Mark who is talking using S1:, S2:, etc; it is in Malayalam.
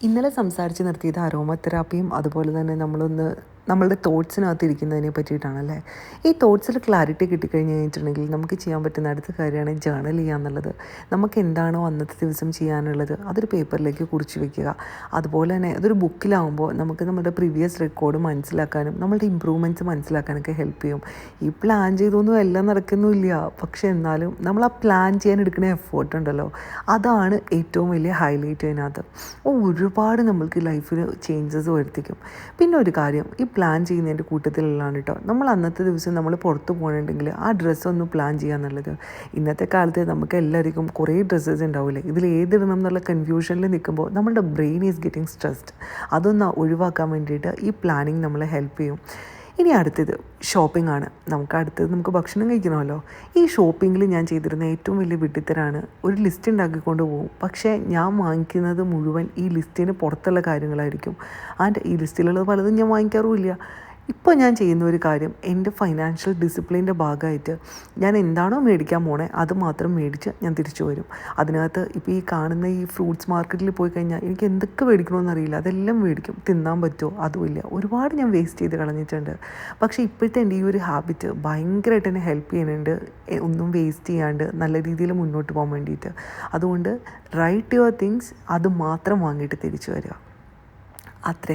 S1: ഇന്നലെ സംസാരിച്ച് നിർത്തിയത് അരോമ തെറാപ്പിയും അതുപോലെ തന്നെ നമ്മളുടെ തോട്ട്സിനകത്ത് ഇരിക്കുന്നതിനെ പറ്റിയിട്ടാണല്ലേ. ഈ തോട്ട്സിൽ ക്ലാരിറ്റി കിട്ടിക്കഴിഞ്ഞ് കഴിഞ്ഞിട്ടുണ്ടെങ്കിൽ നമുക്ക് ചെയ്യാൻ പറ്റുന്ന അടുത്ത കാര്യമാണ് ജേർണൽ ചെയ്യുക എന്നുള്ളത്. നമുക്ക് എന്താണോ അന്നത്തെ ദിവസം ചെയ്യാനുള്ളത് അതൊരു പേപ്പറിലേക്ക് കുറിച്ച് വെക്കുക. അതുപോലെ തന്നെ അതൊരു ബുക്കിലാവുമ്പോൾ നമുക്ക് നമ്മുടെ പ്രീവിയസ് റെക്കോർഡ് മനസ്സിലാക്കാനും നമ്മളുടെ ഇമ്പ്രൂവ്മെൻറ്റ്സ് മനസ്സിലാക്കാനൊക്കെ ഹെൽപ്പ് ചെയ്യും. ഈ പ്ലാൻ ചെയ്തൊന്നും എല്ലാം നടക്കുന്നില്ല, പക്ഷേ എന്നാലും നമ്മൾ ആ പ്ലാൻ ചെയ്യാൻ എടുക്കുന്ന എഫേർട്ട് ഉണ്ടല്ലോ, അതാണ് ഏറ്റവും വലിയ ഹൈലൈറ്റ് അതിനകത്ത്. ഒരുപാട് നമ്മൾക്ക് ലൈഫിൽ ചേഞ്ചസ് വരുത്തിക്കും. പിന്നെ ഒരു കാര്യം, ഈ പ്ലാൻ ചെയ്യുന്നതിൻ്റെ കൂട്ടത്തിലുള്ളതാണ് കേട്ടോ. നമ്മൾ അന്നത്തെ ദിവസം നമ്മൾ പുറത്ത് പോകണമെങ്കിൽ ആ ഡ്രസ്സൊന്ന് പ്ലാൻ ചെയ്യുക എന്നുള്ളത്. ഇന്നത്തെ കാലത്ത് നമുക്ക് എല്ലാവർക്കും കുറേ ഡ്രസ്സസ് ഉണ്ടാവില്ലേ, ഇതിൽ ഏതിടണം എന്നുള്ള കൺഫ്യൂഷനിൽ നിൽക്കുമ്പോൾ നമ്മളുടെ ബ്രെയിൻ ഈസ് ഗെറ്റിംഗ് സ്ട്രെസ്ഡ്. അതൊന്ന് ഒഴിവാക്കാൻ വേണ്ടിയിട്ട് ഈ പ്ലാനിങ് നമ്മളെ ഹെൽപ്പ് ചെയ്യും. ഇനി അടുത്തത് ഷോപ്പിംഗ് ആണ്. നമുക്ക് ഭക്ഷണം കഴിക്കണമല്ലോ. ഈ ഷോപ്പിങ്ങിൽ ഞാൻ ചെയ്തിരുന്ന ഏറ്റവും വലിയ വിഡ്ഢിത്തരമാണ്, ഒരു ലിസ്റ്റ് ഉണ്ടാക്കിക്കൊണ്ട് പോകും, പക്ഷേ ഞാൻ വാങ്ങിക്കുന്നത് മുഴുവൻ ഈ ലിസ്റ്റിന് പുറത്തുള്ള കാര്യങ്ങളായിരിക്കും. ആൻഡ് ഈ ലിസ്റ്റിലുള്ളത് പലതും ഞാൻ വാങ്ങിക്കാറുമില്ല. ഇപ്പോൾ ഞാൻ ചെയ്യുന്ന ഒരു കാര്യം, എൻ്റെ ഫൈനാൻഷ്യൽ ഡിസിപ്ലിൻ്റെ ഭാഗമായിട്ട് ഞാൻ എന്താണോ മേടിക്കാൻ പോണേ അത് മാത്രം മേടിച്ച് ഞാൻ തിരിച്ചു വരും. അതിനകത്ത് ഇപ്പോൾ ഈ കാണുന്ന ഈ ഫ്രൂട്ട്സ് മാർക്കറ്റിൽ പോയി കഴിഞ്ഞാൽ എനിക്ക് എന്തൊക്കെ മേടിക്കണമെന്ന് അറിയില്ല, അതെല്ലാം മേടിക്കും. തിന്നാൻ പറ്റുമോ അതുമില്ല, ഒരുപാട് ഞാൻ വേസ്റ്റ് ചെയ്ത് കളഞ്ഞിട്ടുണ്ട്. പക്ഷേ ഇപ്പോഴത്തെ എൻ്റെ ഈ ഒരു ഹാബിറ്റ് ഭയങ്കരമായിട്ട് എന്നെ ഹെൽപ്പ് ചെയ്യുന്നുണ്ട്, ഒന്നും വേസ്റ്റ് ചെയ്യാണ്ട് നല്ല രീതിയിൽ മുന്നോട്ട് പോകാൻ വേണ്ടിയിട്ട്. അതുകൊണ്ട് റൈറ്റ് യുവർ തിങ്സ്, അത് മാത്രം വാങ്ങിയിട്ട് തിരിച്ചു വരിക, അത്രേ.